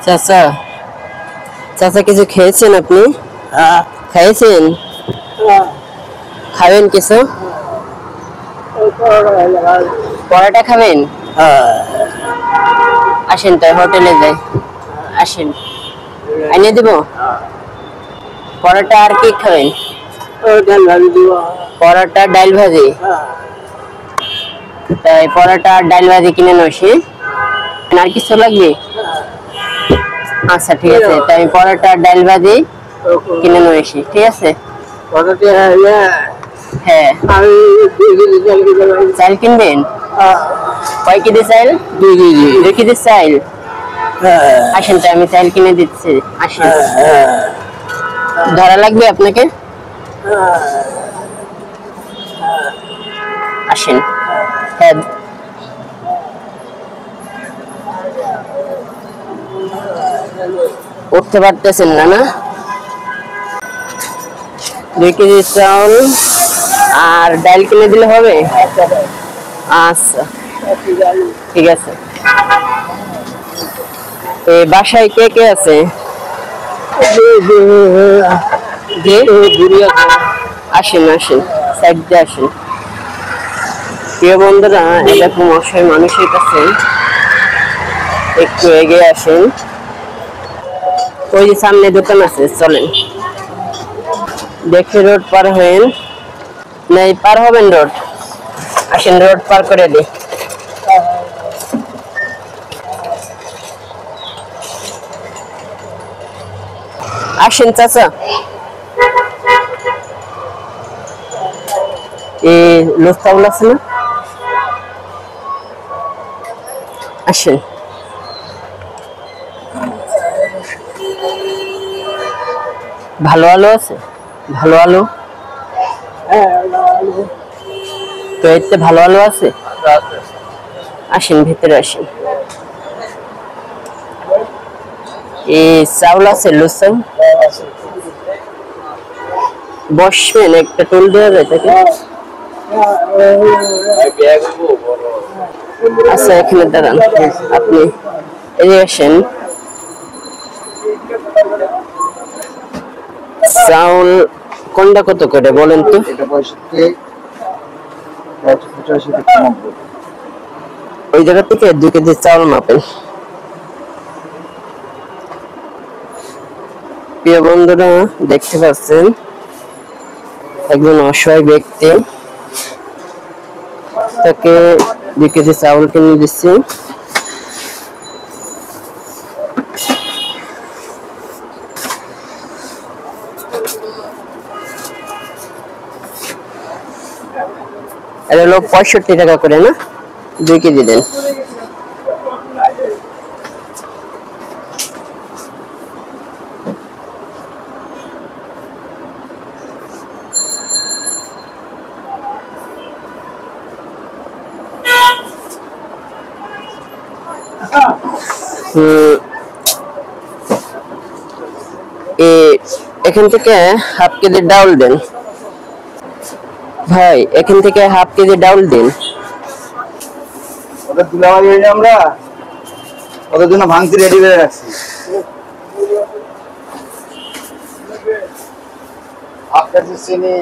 চাচা চাচা কিছু খেয়েছেন আপনি? খাইছেন? খাবেন কিছু? পরোটা খাবেন? আসেন তাই হোটেলে যাই, আসেন এনে দিব পরোটা। আর কি খাবেন? পরোটা ডাল ভাজি। তাই পরোটা আর ডাল ভাজি কিনে নসি। আর কিছু লাগবে? আচ্ছা ঠিক আছে, তাই আমি পরোটা আর ডাল ভাজি কিনে নসি। ঠিক আছে। হ্যাঁ চাল কিনবেন? কয় কেজি চাল? 2 কেজি চাল। আসেন তাই আমি চাল কিনে দিচ্ছি, আসেন। ধরা লাগবে আপনাকে? আসেন। হ্যাঁ উঠতে পারতেছেন না? না 2 কেজি চাল আর ডাল কিনে দিলে হবে? আচ্ছা ঠিক আছে। বাসায় কে কে আছে? আসেন আসেন, সাইড দিয়ে আসেন। প্রিয় বন্ধুরা, এরকম অসহায় মানুষের কাছে একটু এগিয়ে আসেন। ওই যে সামনে দোকান আছে, চলেন দেখে রোড পার হয়েন। নাই পার হবেন রোড? আসেন রোড পার করে দিই। আসেন চাচা। লোক চাউল আছে না? আসেন। ভালো আলু আছে? ভালো আলু তো এতে ভালো আলু আছে? আসেন ভিতরে আসেন। চাউল আছে? লুজ চাউল বসবেন? একটা টোল দেওয়া যায় তাকে? আচ্ছা এখানে দাঁড়ান, আপনি এদিকে আসেন। চাউল কোনটা কত করে বলেন তো? ওই জায়গা থেকে 2 কেজি চাউল মাপেন। প্রিয় বন্ধুরা, দেখতে পাচ্ছেন একজন অসহায় ব্যক্তি, তাকে 2 কেজি চাউল কিনে দিচ্ছি। এটা হলো 65 টাকা করে, না 2 কেজি দেন। এখান থেকে হাফ কেজি ডাউল দেন ভাই, এখান থেকে হাফ কেজি ডাউল দিন। ওদের তুলাবাড়ি হয়ে আমরা ওদের জন্য ভাঙতি রেডি করে রাখছি। হাফ কেজি চিনি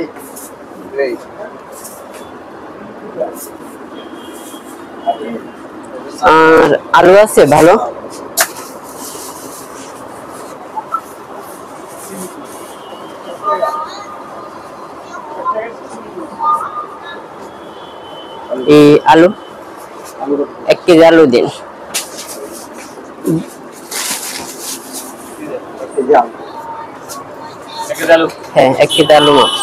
আর আলু আছে ভালো? এই আলু 1 কেজি আলু দিন। হ্যাঁ 1 কেজি আলু মাত্র।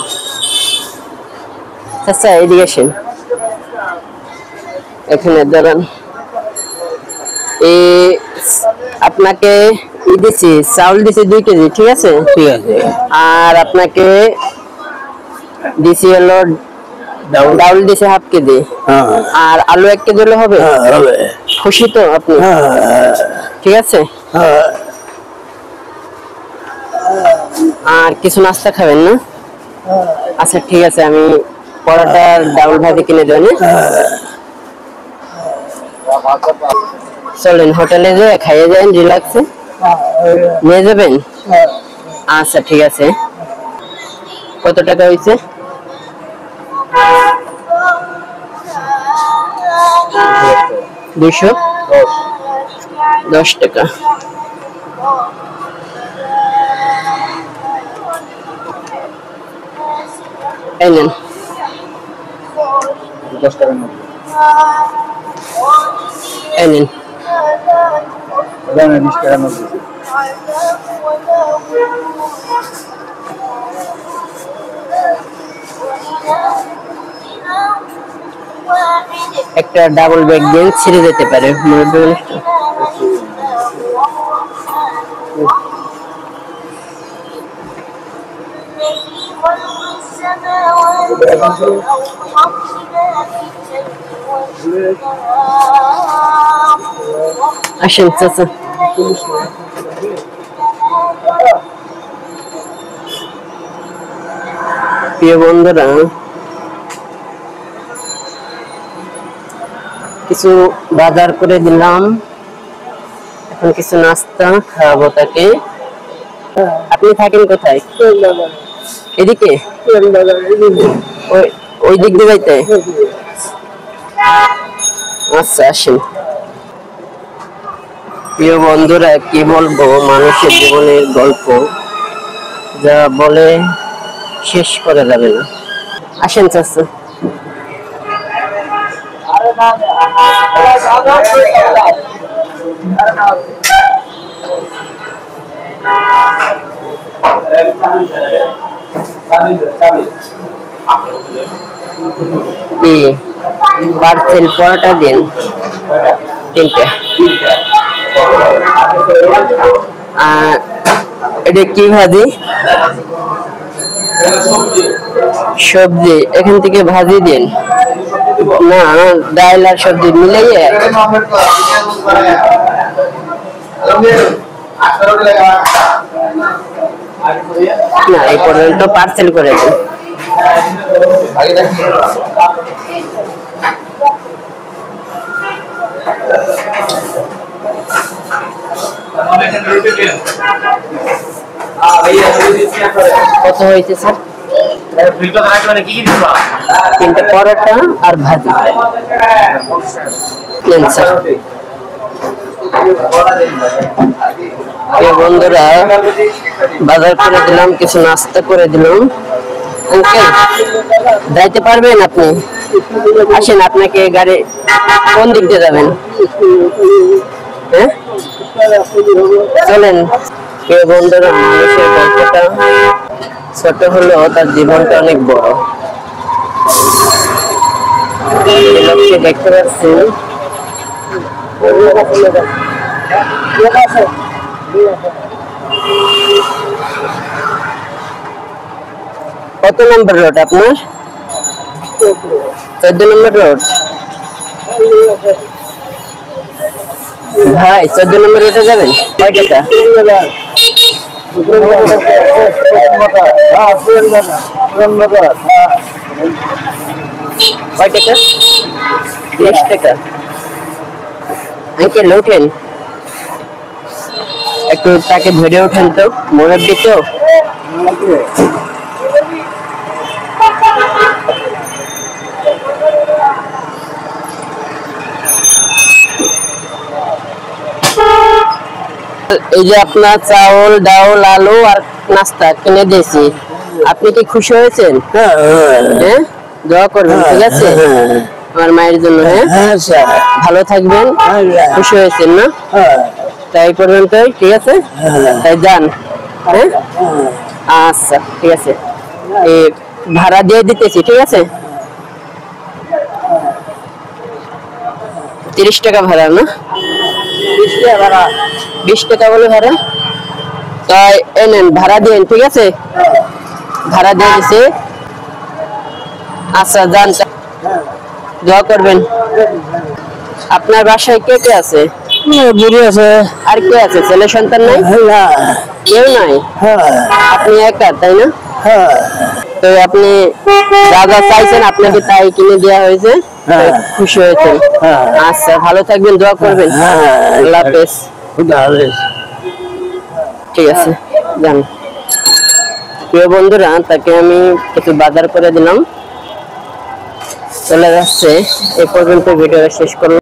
আচ্ছা এদিকে আসেন, এখানে দাঁড়ান। আপনাকে দিছি চাউল দিছি 2 কেজি, ঠিক আছে? ঠিক আছে। আর আপনাকে দিছি হলো ডাউল দিছে হাফ কেজি, আর আলু 1 কেজি হলে হবে? খুশি তো আপনি? ঠিক আছে। আর কিছু নাস্তা খাবেন না? আচ্ছা ঠিক আছে, আমি পরোটা আর ডাউল ভাজি কিনে দেবেন। চলেন হোটেলে যে খাইয়ে যান রিল্যাক্সে। নিয়ে যাবেন? আচ্ছা ঠিক আছে। কত টাকা হয়েছে? 210 টাকা। এই নেন। 10 টাকা নেন। এই নেন। 20 টাকা নেন। একটা ডাবল ব্যাগ দিয়ে ছিঁড়ে যেতে পারে। আসেন চাচা। প্রিয় বন্ধুরা, কিছু বাজার করে দিলাম, এখন কিছু নাস্তা খাওয়াবো তাকে। আপনি থাকেন কোথায়? এদিকে? ওই দিক দিয়ে যাইতে? আচ্ছা আসেন। প্রিয় বন্ধুরা, কি বলবো, মানুষের জীবনের গল্প যা বলে শেষ করা যাবে না। আসেন চাচা। পার্সেল পরোটা দিন 3টে। এটা কি ভাজি? সবজি এখান থেকে ভাজি দিন। না, ডাল আর সবজি মিলাইয়ে। না, এই পর্যন্ত পার্সেল করে দিন। কত হয়েছে স্যার? 3টে পরোটা আর ভাজি। বন্ধুরা, বাজার করে দিলাম, কিছু নাস্তা করে দিলাম। আঙ্কেল, যাইতে পারবেন আপনি? আসেন, আপনাকে গাড়ি কোন দিক দিয়ে যাবেন? হ্যাঁ চলেন। প্রিয় বন্ধুরা, মানুষের গল্পটা ছোট হলেও তার জীবনটা অনেক বড়। লোককে দেখতে পাচ্ছি। কত নম্বর রোড আপনার? 14 নম্বর রোড। ভাই 14 নম্বর রোডে যাবেন? কয় টাকা? কয় টাকা? 30 টাকা। আঙ্কেল ওঠেন, একটু তাকে ধরে ওঠেন তো, মুরব্বি তো। এই যে আপনার চাউল, ডাউল, আলু আর নাস্তা কিনে দিয়েছি, আপনি কি খুশি হয়েছেন? হ্যাঁ, দোয়া করবেন, ঠিক আছে আমার মায়ের জন্য। হ্যাঁ, ভালো থাকবেন। খুশি হয়েছেন না? তাই পর্যন্তই, ঠিক আছে, তাই যান। হ্যাঁ, আচ্ছা ঠিক আছে, ভাড়া দিয়ে দিতেছি, ঠিক আছে। 30 টাকা ভাড়া না? 20 টাকা বলে ভাড়া। তাই এনেন, ভাড়া দিন, ঠিক আছে, ভাড়া দিয়ে দিছি। আচ্ছা যান, দোয়া করবেন। আপনার বাসায় কে কে আছে? বুড়ি আছে। আর কে আছে? ছেলে সন্তান নাই? কেউ নাই। আপনি একা, তাই না? তো আপনি যা যা চাইছেন আপনাকে তাই কিনে দেওয়া হয়েছে, খুশি হয়েছেন? আচ্ছা ভালো থাকবেন, দোয়া করবেন। আল্লাহ হাফেজ। ঠিক আছে যান। প্রিয় বন্ধুরা, তাকে আমি কিছু বাজার করে দিলাম, চলে যাচ্ছে। এই পর্যন্ত ভিডিওটা শেষ করলাম।